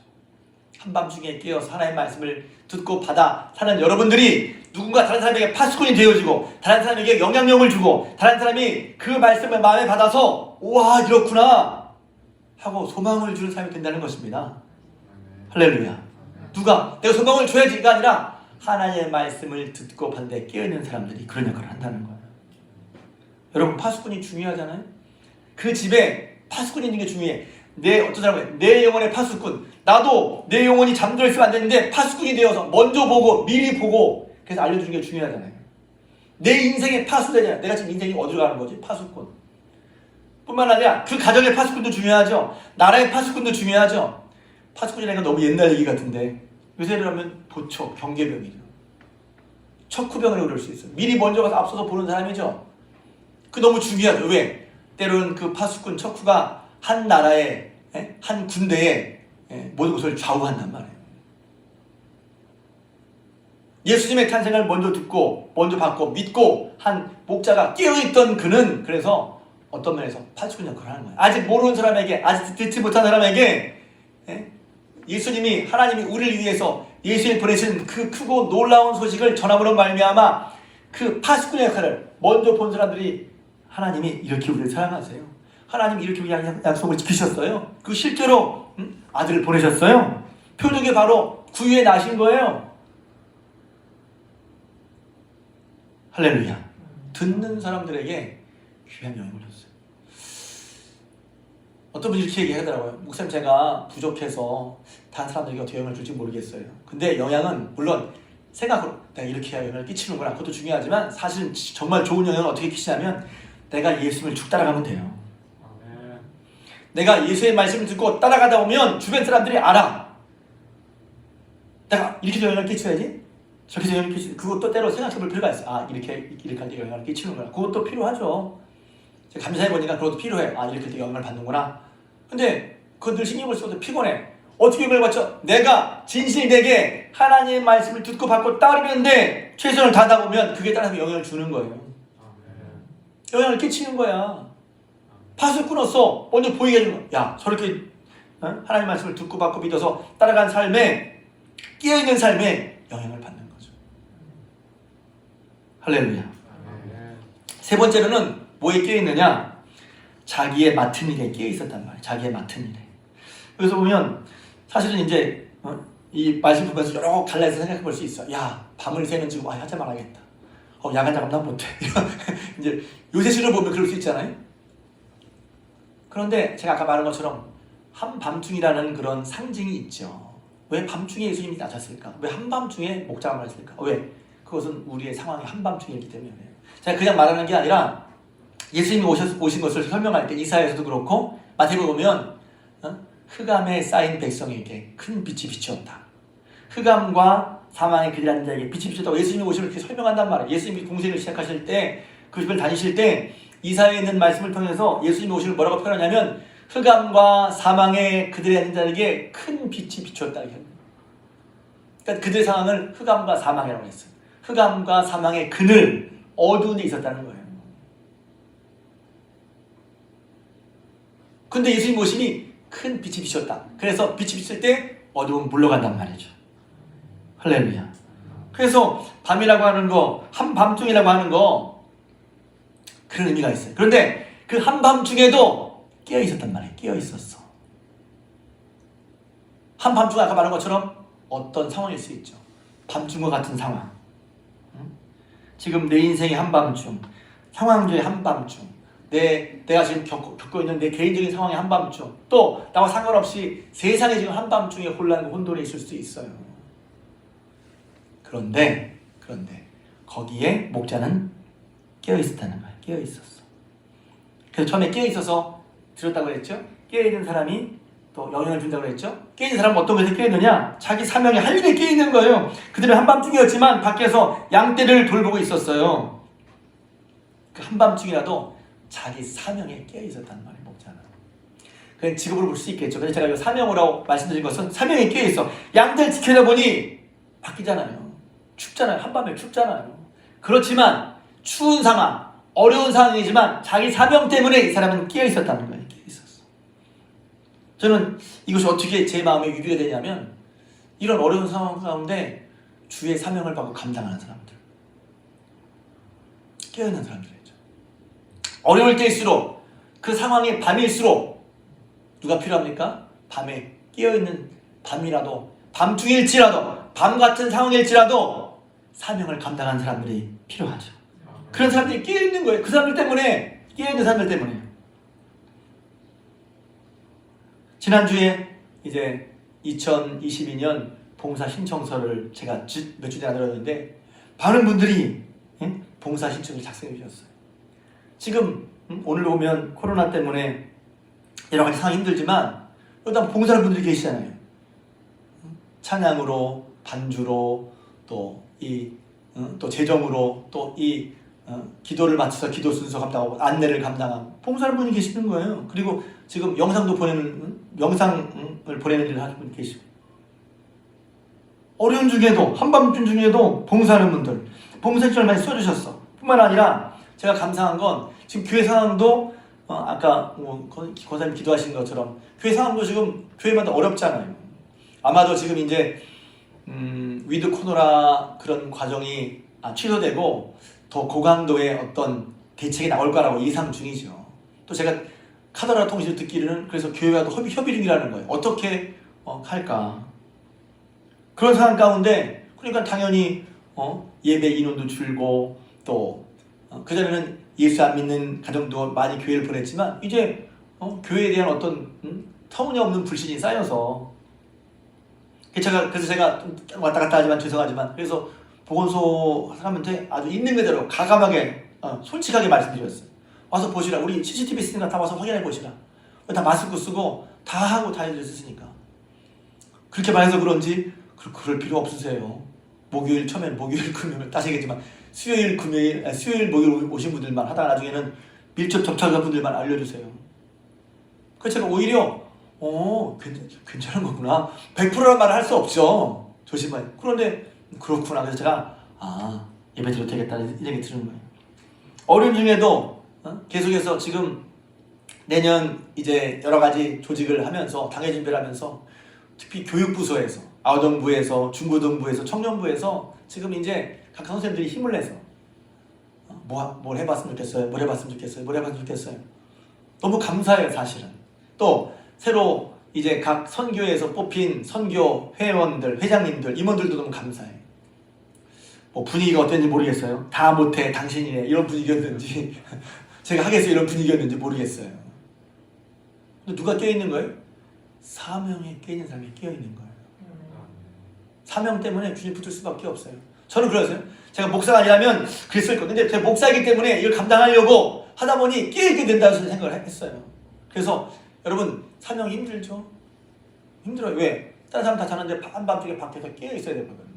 한밤중에 깨어서 하나님의 말씀을 듣고 받아 사는 여러분들이 누군가 다른 사람에게 파수꾼이 되어지고 다른 사람에게 영향력을 주고 다른 사람이 그 말씀을 마음에 받아서 와 이렇구나 하고 소망을 주는 사람이 된다는 것입니다. 할렐루야. 누가 내가 소망을 줘야지가 아니라 하나님의 말씀을 듣고 받는데 깨어있는 사람들이 그런 역할을 한다는 거예요. 여러분 파수꾼이 중요하잖아요. 그 집에 파수꾼이 있는 게 중요해. 어떤 사람은 내 영혼의 파수꾼, 나도 내 영혼이 잠들어 있으면 안 되는데 파수꾼이 되어서 먼저 보고 미리 보고 그래서 알려주는 게 중요하잖아요. 내 인생의 파수되냐. 내가 지금 인생이 어디로 가는 거지? 파수꾼 뿐만 아니라 그 가정의 파수꾼도 중요하죠. 나라의 파수꾼도 중요하죠. 파수꾼이라는 건 너무 옛날 얘기 같은데 요새로 하면 도척, 경계병이죠. 척후병이라고 그럴 수 있어요. 미리 먼저 가서 앞서서 보는 사람이죠. 그 너무 중요하죠. 왜? 때로는 그 파수꾼, 척후가 한 나라의 한 군대의 모든 것을 좌우한단 말이에요. 예수님의 탄생을 먼저 듣고 먼저 받고 믿고 한 목자가 깨어있던 그는 그래서 어떤 면에서 파수꾼 역할을 하는 거예요. 아직 모르는 사람에게, 아직 듣지 못한 사람에게 예수님이, 하나님이 우리를 위해서 예수님을 보내신 그 크고 놀라운 소식을 전함으로 말미암아 그 파수꾼의 역할을 먼저 본 사람들이 하나님이 이렇게 우리를 사랑하세요. 하나님이 이렇게 우리 약속을 지키셨어요. 그 실제로 아들을 보내셨어요. 표적이 바로 구유에 나신 거예요. 할렐루야. 듣는 사람들에게 귀한 영향을 줬어요. 어떤 분이 이렇게 얘기하더라고요. 목사님 제가 부족해서 다른 사람들에게 어떻게 영향을 줄지 모르겠어요. 근데 영향은 물론 생각으로 내가 이렇게 해야 영향을 끼치는구나 그것도 중요하지만 사실은 정말 좋은 영향을 어떻게 끼치냐면 내가 예수님을 쭉 따라가면 돼요. 내가 예수의 말씀을 듣고 따라가다 보면 주변 사람들이 알아. 내가 이렇게 영향을 끼쳐야지. 저렇게 영향을 끼치. 그것도 때로 생각해볼 필요가 있어. 아 이렇게 할 때 영향을 끼치는구나. 그것도 필요하죠. 제가 감사해보니까 그것도 필요해. 아 이렇게 할 때 영향을 받는구나. 근데 그거 늘 신경을 써도 피곤해. 어떻게 영향을 받죠? 내가 진실되게 하나님의 말씀을 듣고 받고 따르는데 최선을 다하다 보면 그게 따라서 영향을 주는 거예요. 영향을 끼치는 거야. 파수꾼으로서 먼저 보이게 해주는 거야. 야 저렇게 하나님의 말씀을 듣고 받고 믿어서 따라간 삶에 깨어있는 삶에 영향을 받는 거죠. 할렐루야. 세 번째로는 뭐에 깨어있느냐? 자기의 맡은 일에 깨어있었단 말이에요. 자기의 맡은 일에. 여기서 보면 사실은 이제 이 말씀 보면서 여러 갈라에서 생각해 볼 수 있어. 야 밤을 새는 지금 하자 말하겠다. 야간 작업 난 못해. 이제 요새 시를 보면 그럴 수 있잖아요. 그런데 제가 아까 말한 것처럼 한밤중이라는 그런 상징이 있죠. 왜 밤중에 예수님이 나셨을까? 왜 한밤중에 목자가 나셨을까? 왜? 그것은 우리의 상황이 한밤중이기 때문에 그래요. 제가 그냥 말하는 게 아니라 예수님이 오신 것을 설명할 때 이사야에서도 그렇고 마태복음 보면 흑암에 쌓인 백성에게 큰 빛이 비추었다. 흑암과 사망의 그리라는 자에게 빛이 비추었다고 예수님이 오시면 이렇게 설명한단 말이에요. 예수님이 공생을 시작하실 때 그 집을 다니실 때 이사야에 있는 말씀을 통해서 예수님이 오시면 뭐라고 표현하냐면 흑암과 사망의 그들의 앉은 자에게 큰 빛이 비추었다. 그러니까 그들의 상황을 흑암과 사망이라고 했어요. 흑암과 사망의 그늘, 어두운 데 있었다는 거예요. 근데 예수님 오심이 큰 빛이 비추었다. 그래서 빛이 비칠 때 어두움은 물러간단 말이죠. 할렐루야. 그래서 밤이라고 하는 거, 한밤중이라고 하는 거 그런 의미가 있어요. 그런데 그 한밤중에도 깨어있었단 말이에요. 깨어있었어. 한밤중 아까 말한 것처럼 어떤 상황일 수 있죠. 밤중과 같은 상황. 지금 내 인생의 한밤중, 상황 중에 한밤중, 내가 지금 겪고 있는 내 개인적인 상황의 한밤중, 또 나와 상관없이 세상에 지금 한밤중에 혼란, 혼돈이 있을 수 있어요. 그런데 거기에 목자는 깨어있었다는 거예요. 깨어있었어. 그래서 처음에 깨어있어서 들었다고 했죠. 깨어있는 사람이 또 영향을 준다고 했죠. 깨어있는 사람은 어떤 것에 깨어있느냐? 자기 사명에 할 일에 깨어있는 거예요. 그들은 한밤중이었지만 밖에서 양떼를 돌보고 있었어요. 그 한밤중이라도 자기 사명에 깨어있었단 말이에요. 목자는. 그냥 직업으로 볼 수 있겠죠. 그래서 제가 이 사명으로 말씀드린 것은 사명에 깨어있어. 양떼를 지켜다 보니 바뀌잖아요. 춥잖아요. 한밤에 춥잖아요. 그렇지만 추운 상황, 어려운 상황이지만 자기 사명 때문에 이 사람은 깨어있었다는 거예요. 깨어있었어. 저는 이것이 어떻게 제 마음에 유비가 되냐면 이런 어려운 상황 가운데 주의 사명을 받고 감당하는 사람들, 깨어있는 사람들이죠. 어려울 때일수록 그 상황이 밤일수록 누가 필요합니까? 밤에 깨어있는 밤이라도 밤중일지라도 밤같은 상황일지라도 사명을 감당하는 사람들이 필요하죠. 그런 사람들이 깨어있는 거예요. 그 사람들 때문에, 깨어있는 사람들 때문에. 지난주에 이제 2022년 봉사 신청서를 제가 몇 주 전에 들었는데 많은 분들이 봉사 신청을 작성해 주셨어요. 지금 오늘 오면 코로나 때문에 여러 가지 상황이 힘들지만 일단 봉사하는 분들이 계시잖아요. 찬양으로, 반주로, 또 재정으로, 또 기도를 마쳐서 기도 순서 감당하고 안내를 감당하고 봉사하는 분이 계시는 거예요. 그리고 지금 영상을 보내는 일을 하는 분이 계시고, 어려운 중에도, 한밤중 중에도 봉사하는 분들, 봉사 신청을 많이 써주셨어. 뿐만 아니라 제가 감사한 건 지금 교회 상황도 아까 권사님 기도하신 것처럼 교회 상황도 지금 교회마다 어렵잖아요. 아마도 지금 이제 위드 코로나 그런 과정이 취소되고 더 고강도의 어떤 대책이 나올 거라고 예상 중이죠. 또 제가 카더라 통신을 듣기로는 그래서 교회와도 협의 중이라는 거예요. 어떻게 할까? 그런 상황 가운데 그러니까 당연히 예배 인원도 줄고 또 그전에는 예수 안 믿는 가정도 많이 교회를 보냈지만 이제 교회에 대한 어떤 터무니없는 불신이 쌓여서 그래서 제가 왔다 갔다 하지만 죄송하지만 그래서 보건소 사람한테 아주 있는 그대로 가감하게 솔직하게 말씀드렸어요. 와서 보시라. 우리 CCTV 있으니까 다 와서 확인해 보시라. 다 마스크 쓰고 다 하고 다 해주셨으니까. 그렇게 말해서 그런지 그럴 필요 없으세요. 목요일 처음엔 목요일 금요일 따시겠지만 수요일 목요일 오신 분들만 하다가 나중에는 밀접 접촉한 분들만 알려주세요. 그래서 제가 오히려 괜찮은 거구나. 100%란 말을 할 수 없죠. 조심해요. 그런데 그렇구나. 그래서 제가 예배 드려도 되겠다는 얘기 들은 거예요. 어려운 중에도 계속해서 지금 내년 이제 여러 가지 조직을 하면서 당회 준비를 하면서 특히 교육부서에서 아동부에서 중고등부에서 청년부에서 지금 이제 각 선생님들이 힘을 내서 뭘 해봤으면 좋겠어요. 너무 감사해요. 사실은. 또 새로 이제 각 선교에서 뽑힌 선교 회원들, 회장님들, 임원들도 너무 감사해. 분위기가 어땠는지 모르겠어요. 다 못해, 당신이 해. 이런 분위기였는지 제가 하겠어요. 이런 분위기였는지 모르겠어요. 근데 누가 깨어있는 거예요? 사명에 깨어있는 사람이 깨어있는 거예요. 사명 때문에 주님 붙을 수밖에 없어요. 저는 그랬어요. 제가 목사가 아니라면 그랬을 거예요. 근데 제가 목사이기 때문에 이걸 감당하려고 하다 보니 깨어있게 된다는 생각을 했어요. 그래서 여러분 사명이 힘들죠? 힘들어요. 왜? 다른 사람 다 자는데 한밤중에 밖에서 깨어있어야 되거든요.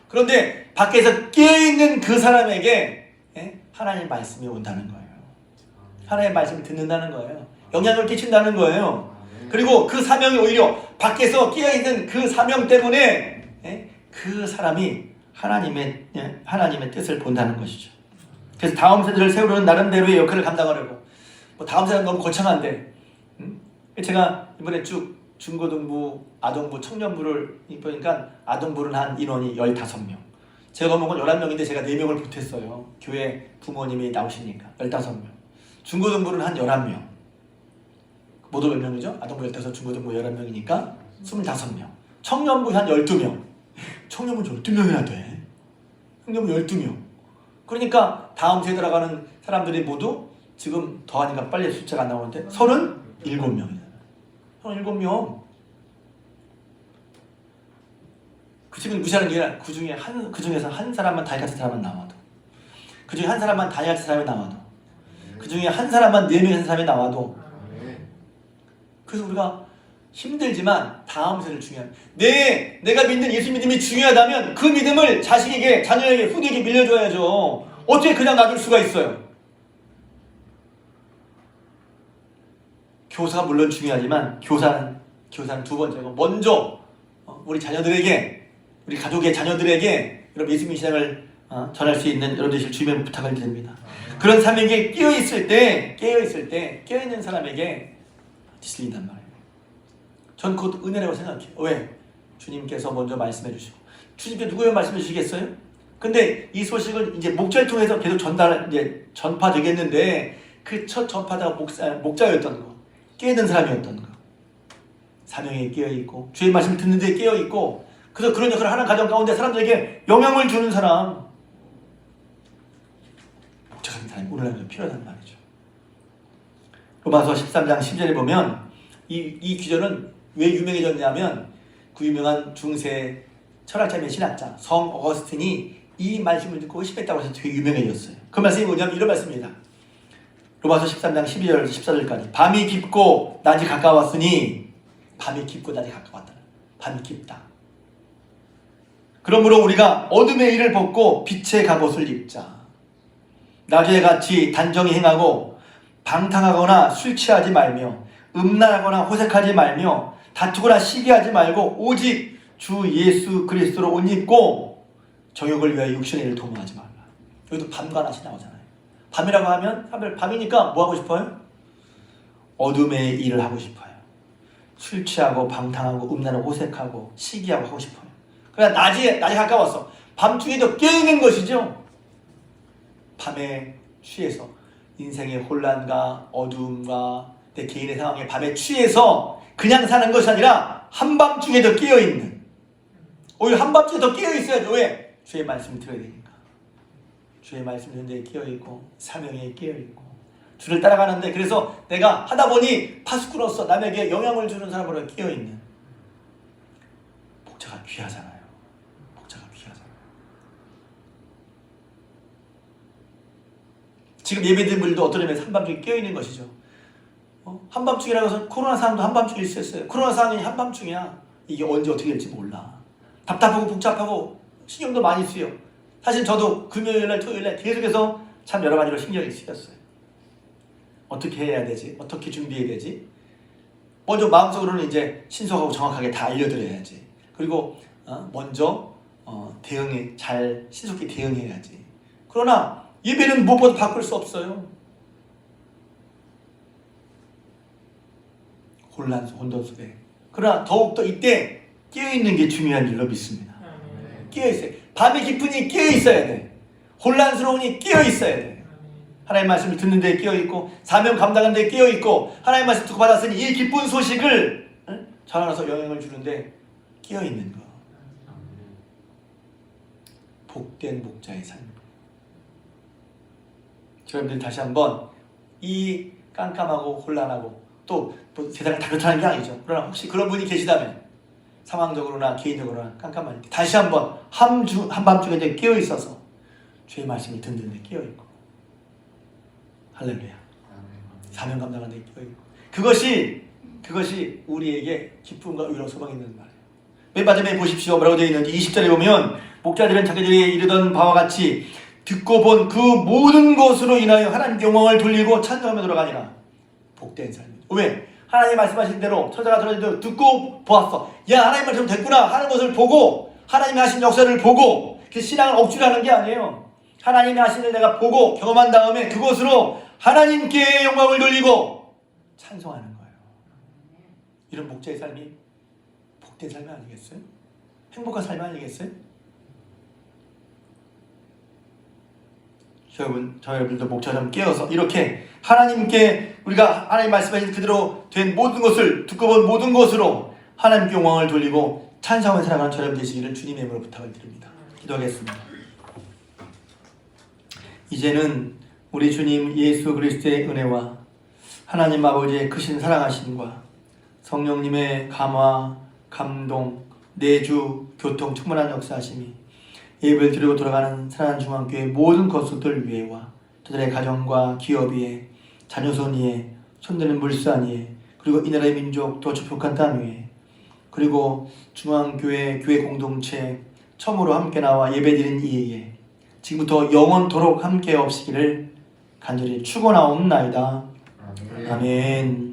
그런데 밖에서 깨어있는 그 사람에게 하나님의 말씀이 온다는 거예요. 하나님의 말씀을 듣는다는 거예요. 영향을 끼친다는 거예요. 그리고 그 사명이 오히려 밖에서 깨어있는 그 사명 때문에 그 사람이 하나님의 뜻을 본다는 것이죠. 그래서 다음 세대를 세우려는 나름대로의 역할을 감당하려고 다음 세대는 너무 거창한데 제가 이번에 쭉 중고등부, 아동부, 청년부를 보니까 아동부는 한 인원이 15명. 제가 넘은 건 11명인데 제가 4명을 보탰어요. 교회 부모님이 나오시니까 15명. 중고등부는 한 11명. 모두 몇 명이죠? 아동부 15, 중고등부 11명이니까 25명. 청년부 한 12명. 청년부 12명이나 돼. 청년부 12명. 그러니까 다음 세대 들어가는 사람들이 모두 지금 더하니까 빨리 숫자가 안 나오는데 37명이잖아요. 37명. 그 친구를 무시하는 게 아니라 그 중에서 한 사람만 다이 같은 사람만 나와도, 그 중에 한 사람만 다이 같은 사람이 나와도, 그 중에 한 사람만 4명의 한 사람이 나와도, 그래서 우리가 힘들지만 다음 세대를 중요한, 내가 믿는 예수 믿음이 중요하다면 그 믿음을 자식에게, 자녀에게, 후대에게 밀려줘야죠. 어떻게 그냥 놔둘 수가 있어요? 교사가 물론 중요하지만 교사는 두 번째고, 먼저 우리 자녀들에게, 우리 가족의 자녀들에게 여러분 예수 믿는 신앙을 전할 수 있는 여러분 되실 주님의 부탁을 드립니다. 그런 사명에 깨어있을 때 깨어있는 사람에게 지실린단 말이에요. 전 그것도 은혜라고 생각해요. 왜? 주님께서 먼저 말씀해 주시고, 주님께서 누구에게 말씀해 주시겠어요? 근데 이 소식을 이제 목자를 통해서 계속 전파되겠는데, 그 첫 전파자가 목자였던 거, 깨어있는 사람이었던 거, 사명에 깨어있고 주의 말씀을 듣는 데 깨어있고, 그래서 그런 역할을 하는 가정 가운데 사람들에게 영향을 주는 사람, 목자 같은 사람이 오늘날도 필요하단 말이죠. 로마서 13장 10절에 보면 이 귀절은 왜 유명해졌냐면, 그 유명한 중세 철학자며 신학자 성 어거스틴이 이 말씀을 듣고 의심했다고 해서 되게 유명해졌어요. 그 말씀이 뭐냐면 이런 말씀입니다. 로마서 13장 12절 14절까지 밤이 깊고 낮이 가까웠으니, 밤이 깊고 낮이 가까웠다. 밤이 깊다. 그러므로 우리가 어둠의 일을 벗고 빛의 갑옷을 입자. 낮에 같이 단정히 행하고 방탕하거나 술 취하지 말며 음란하거나 호색하지 말며 다투거나 시기하지 말고 오직 주 예수 그리스도로 옷 입고 정욕을 위하여 육신의 일을 도모하지 말라. 여기도 밤과 낮이 나오잖아요. 밤이라고 하면 밤이니까 뭐 하고 싶어요? 어둠의 일을 하고 싶어요. 술 취하고 방탕하고 음란하고 호색하고 시기하고 하고 싶어요. 그러니까 낮이 가까웠어. 밤중에도 깨어있는 것이죠. 밤에 취해서 인생의 혼란과 어두움과 내 개인의 상황에 밤에 취해서 그냥 사는 것이 아니라 한밤중에도 깨어있는, 오히려 한밤중에 더 깨어있어야죠. 왜? 주의 말씀을 들어야 되니까. 주의 말씀 듣는 데 깨어있고 사명에 깨어있고 주를 따라가는데, 그래서 내가 하다 보니 파수꾼으로서 남에게 영향을 주는 사람으로 깨어있는 목자가 귀하잖아요. 목자가 귀하잖아요. 지금 예배드린 분들도 어떤 의미에서 한밤중에 깨어있는 것이죠. 한밤중이라고 해서 코로나 상황도 한밤중에 있었어요. 코로나 상황이 한밤중이야. 이게 언제 어떻게 될지 몰라. 답답하고 복잡하고 신경도 많이 쓰여. 사실 저도 금요일날 토요일날 계속해서 참 여러 가지로 신경이 쓰였어요. 어떻게 해야 되지? 어떻게 준비해야 되지? 먼저 마음속으로는 이제 신속하고 정확하게 다 알려드려야지. 그리고 먼저 대응에 잘 신속히 대응해야지. 그러나 예배는 무엇보다 바꿀 수 없어요. 혼돈 속에. 그러나 더욱더 이때 깨어있는 게 중요한 줄로 믿습니다. 깨어있어요. 밤이 깊으니 깨어있어야 돼. 혼란스러우니 깨어있어야 돼. 하나님의 말씀을 듣는 데 깨어있고 사명 감당하는 데 깨어있고 하나님의 말씀 듣고 받았으니 이 기쁜 소식을 전하면서 영향을 주는데 깨어있는 거. 복된 목자의 삶. 여러분들 다시 한번 이 깜깜하고 혼란하고 또 세상을 다 그렇다는 게 아니죠. 그러나 혹시 그런 분이 계시다면 상황적으로나 개인적으로나 깜깜할 때 다시 한번 한밤중에 깨어 있어서 주의 말씀을 듣는 데 깨어 있고, 할렐루야. 사명 감당하는 데 깨어 있고, 그것이 우리에게 기쁨과 의로 소망이 있는 말이에요. 맨 마지막에 보십시오. 뭐라고 되어 있는지 20절에 보면 목자들은 자기들이 이르던 바와 같이 듣고 본 그 모든 것으로 인하여 하나님께 영광을 돌리고 찬송하며 돌아가니라. 복된 삶이죠. 왜? 하나님 말씀하신 대로 천사가 들어도 듣고 보았어. 야, 하나님 말씀 됐구나 하는 것을 보고, 하나님이 하신 역사를 보고, 그 신앙을 억지로 하는 게 아니에요. 하나님이 하신 일 내가 보고 경험한 다음에 그것으로 하나님께 영광을 돌리고 찬송하는 거예요. 이런 목자의 삶이 복된 삶이 아니겠어요? 행복한 삶이 아니겠어요? 저 여러분들도 목자처럼 깨어서 이렇게 하나님께 우리가 하나님 말씀하신 그대로 된 모든 것을 듣고 본 모든 것으로 하나님께 영광을 돌리고 찬송을 살아가는 저 여러분 되시기를 주님의 이름으로 부탁을 드립니다. 기도하겠습니다. 이제는 우리 주님 예수 그리스도의 은혜와 하나님 아버지의 크신 사랑하심과 성령님의 감화, 감동, 내주, 교통 충만한 역사하심이 예배를 드리고 돌아가는 사랑하는 중앙교회 모든 건축들 위에와 저들의 가정과 기업 위에 자녀손 위에 손드는 물산 위에 그리고 이 나라의 민족 더 축복한 땅 위에 그리고 중앙교회 교회 공동체 처음으로 함께 나와 예배드린 이에게 지금부터 영원토록 함께 없으기를 간절히 축원하옵나이다. 아멘.